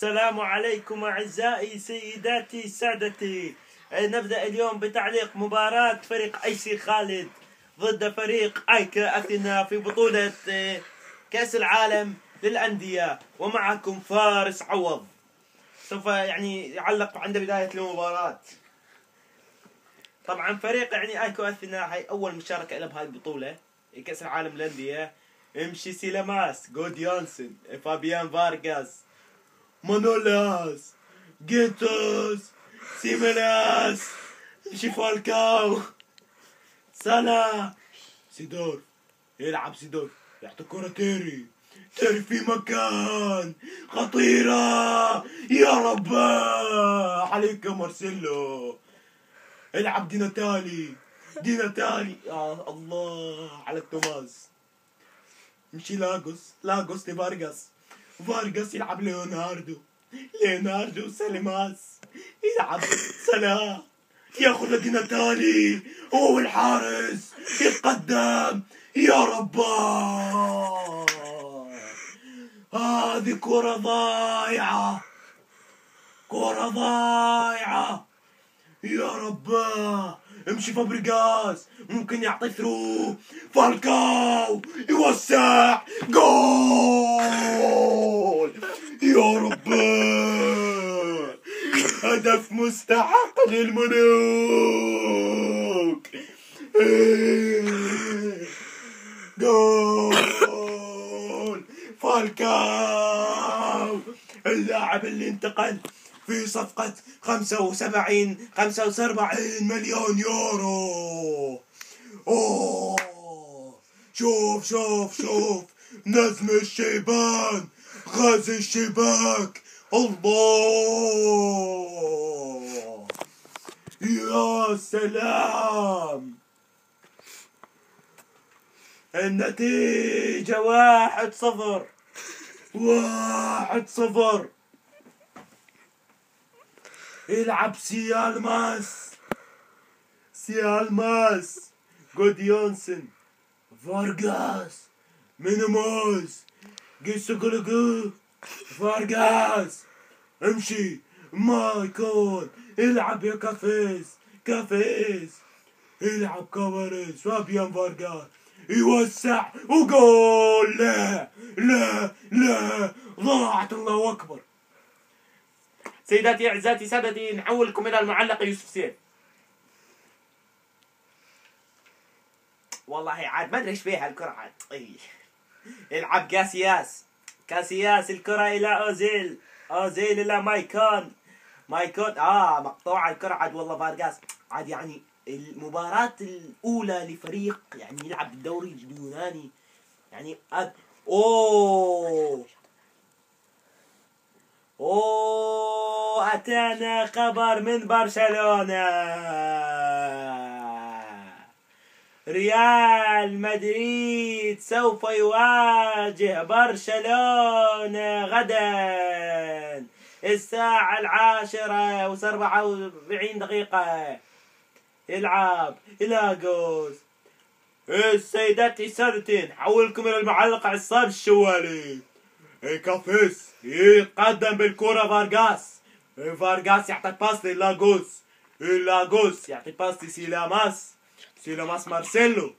السلام عليكم أعزائي سيداتي سادتي. نبدأ اليوم بتعليق مباراة فريق أي سي خالد ضد فريق أيكا أثينا في بطولة كأس العالم للأندية، ومعكم فارس عوض. سوف يعلق عند بداية المباراة. طبعا فريق أيكا أثينا هي أول مشاركة له بهاي البطولة كأس العالم للأندية. امشي سيلاماس، جوديونسن، فابيان فارغاس، مانولاس، جيتوس، سيميناس، امشي فالكاو، سالا، سيدور يلعب سيدور، يعطي كرة تيري في مكان خطيرة، يا رب عليك مارسيلو، العب دي ناتالي يا الله على التوماس، امشي لاغوس فارغاس يلعب ليوناردو ساليماس، يلعب سلا، ياخذ دي ناتالي، هو الحارس يتقدم، يا رب هذه كرة ضايعة يا رب. امشي فابريغاس، ممكن يعطي ثرو، فالكاو يوسع، جول يا رب، هدف مستحق للملوك، جول فالكاو، اللاعب اللي انتقل في صفقة 45 مليون يورو. اوه شوف نزم الشيبان، غازي الشباك، الله يا سلام. النتيجة 1-0. يلعب سيالماس، جوديونسن، فارغاس، مينيموس، جيسوغلوغو، فارغاس، امشي مايكون، يلعب يا كافيس، يلعب كافاريز، فابيان فارغاس يوسع وجول. لا ضاعت، الله أكبر. سيداتي أعزائي سادتي، نحولكم إلى المعلق يوسف سيف. والله عاد ما أدري إيش فيها الكرة عاد. يلعب كاسياس، الكرة إلى أوزيل إلى مايكون، مقطوعة الكرة عاد. والله فارغاس عاد المباراة الأولى لفريق يلعب بالدوري اليوناني أتانا خبر من برشلونة. ريال مدريد سوف يواجه برشلونة غدا الساعة 10:44. يلعب لاغوس. السيدات سادتين، حولكم إلى المعلق عصام الشوالي. كافيس يقدم بالكرة، فارغاس يعطي باس لاغوس يعطي باس سيلاماس مارسيلو.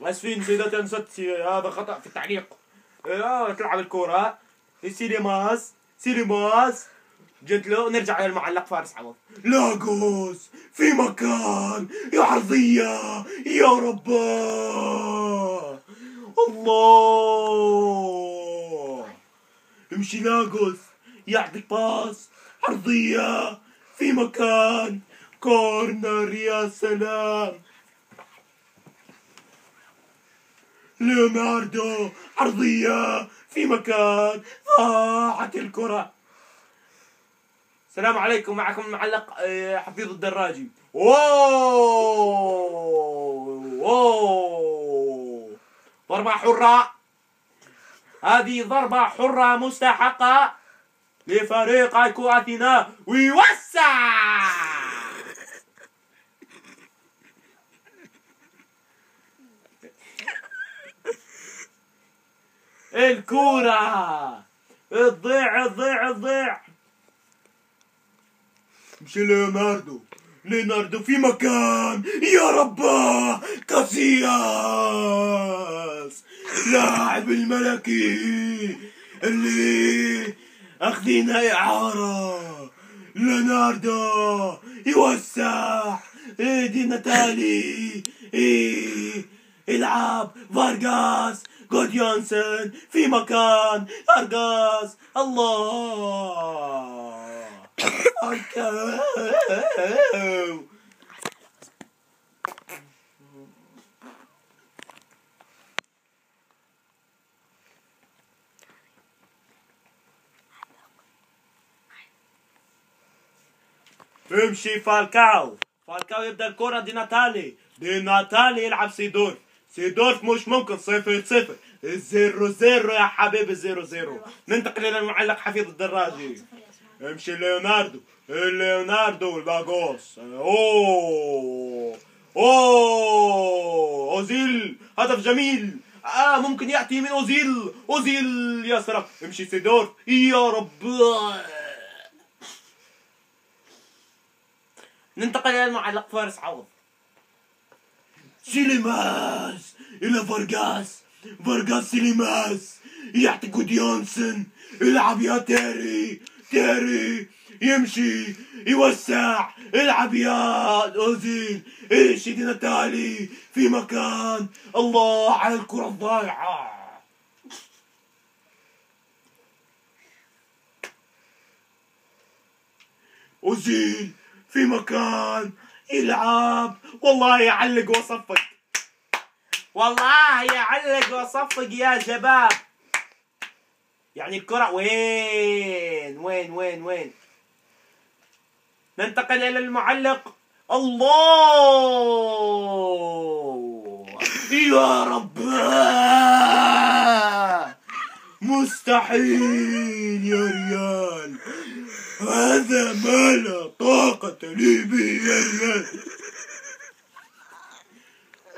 اسفين سيداتي، نسيت هذا خطأ في التعليق. تلعب الكرة سيليماس جت له. نرجع للمعلق فارس عوض. لاغوس في مكان، يا عرضية، يا رب، الله. امشي لاغوس، يعطي باس، عرضية في مكان، كورنر، يا سلام. ليوناردو، عرضية في مكان، ضاعت الكرة. السلام عليكم، معكم المعلق حفيظ الدراجي. ضربة حرة، هذه ضربة حرة مستحقة لفريق أيكا أثينا، ويوسع. الكورة تضيع. مش ليوناردو في مكان، يا رباه، كاسياس لاعب الملكي اللي اخذينها اعارة. ليوناردو يوسع، دي ناتالي، يلعب فارغاس، جوديونسن في مكان، فارغاس، الله امشي فالكاو يبدأ الكرة، دي ناتالي يلعب سيدورف مش ممكن 0-0. 0-0 يا حبيبي، 0-0. ننتقل الى المعلق حفيظ الدراجي. امشي ليوناردو لاغوس، اوزيل، هدف جميل. ممكن ياتي من اوزيل يسرق. امشي سيدورف، يا رب. ننتقل الى المعلق فارس عوض. سيليماس الى فارغاس، سيليماس يعطي جوديونسن، العب يا تيري يمشي يوسع، العب يا اوزيل، دي ناتالي في مكان، الله على الكرة الضايعة. اوزيل في مكان، يلعب، والله يعلق وصفق، يا شباب. يعني الكرة وين. ننتقل إلى المعلق. الله يا رب، مستحيل يا ريال، هذا ما لا طاقة لي به يا ريال.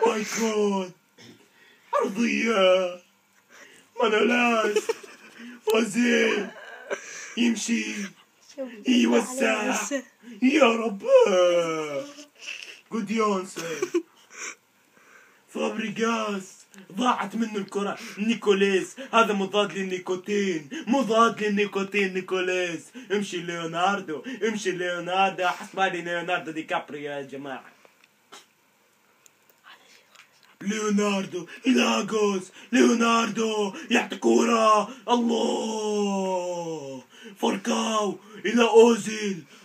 ماي جاد، عرضية منولاس، اوزيل يمشي يوسع، يا رب. جوديونسن، فابريغاس، ضاعت منه الكرة. نيكولاس، هذا مضاد للنيكوتين، نيكولاس. امشي ليوناردو، حسبالي ليوناردو دي كابريو يا جماعة. ليوناردو لاغوس، يعطي كورة، الله. فالكاو إلى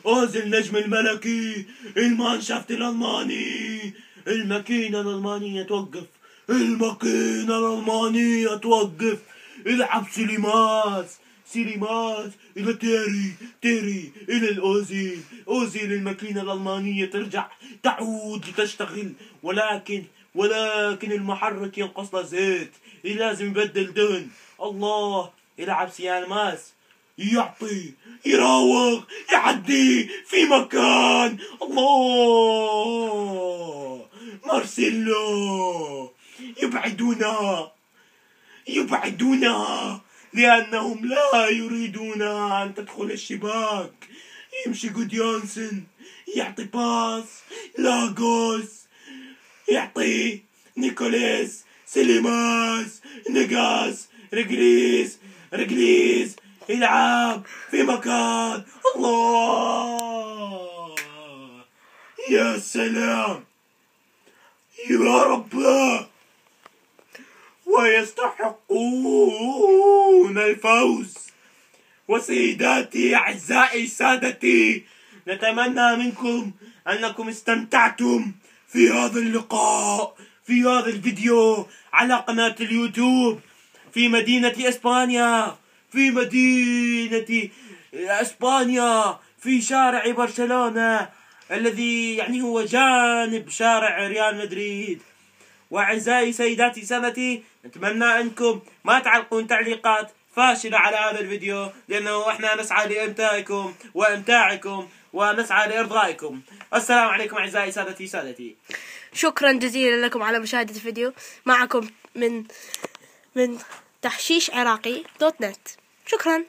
أوزيل، نجم الملكي، المانشافت الألماني، الماكينة الألمانية توقف. العب سيليماس إلى تيري إلى الأوزيل، الماكينة الألمانية تعود لتشتغل، ولكن المحرك ينقص له زيت، لازم يبدل دهن. الله، يلعب سيليماس، يعطي، يراوغ، يعدي في مكان، الله. مارسيلو، يبعدونها لأنهم لا يريدون أن تدخل الشباك. يمشي جوديونسن، يعطي باس، لاغوس يعطي نيكولاس، سيليماس، نيغاس، رجليز، يلعب في مكان، الله، يا سلام، يا رب. ويستحقون الفوز. وسيداتي، أعزائي، سادتي، نتمنى منكم أنكم استمتعتم في هذا اللقاء، في هذا الفيديو على قناة اليوتيوب في مدينة إسبانيا، في شارع برشلونة الذي يعني هو جانب شارع ريال مدريد. وأعزائي، سيداتي، سادتي، نتمنى أنكم ما تعلقون تعليقات فاشلة على هذا الفيديو، لأنه احنا نسعى لإمتاعكم وإمتاعكم، ونسعى لإرضائكم. السلام عليكم أعزائي، سادتي. شكرا جزيلا لكم على مشاهدة الفيديو. معكم من تحشيش عراقي .net. شكرا.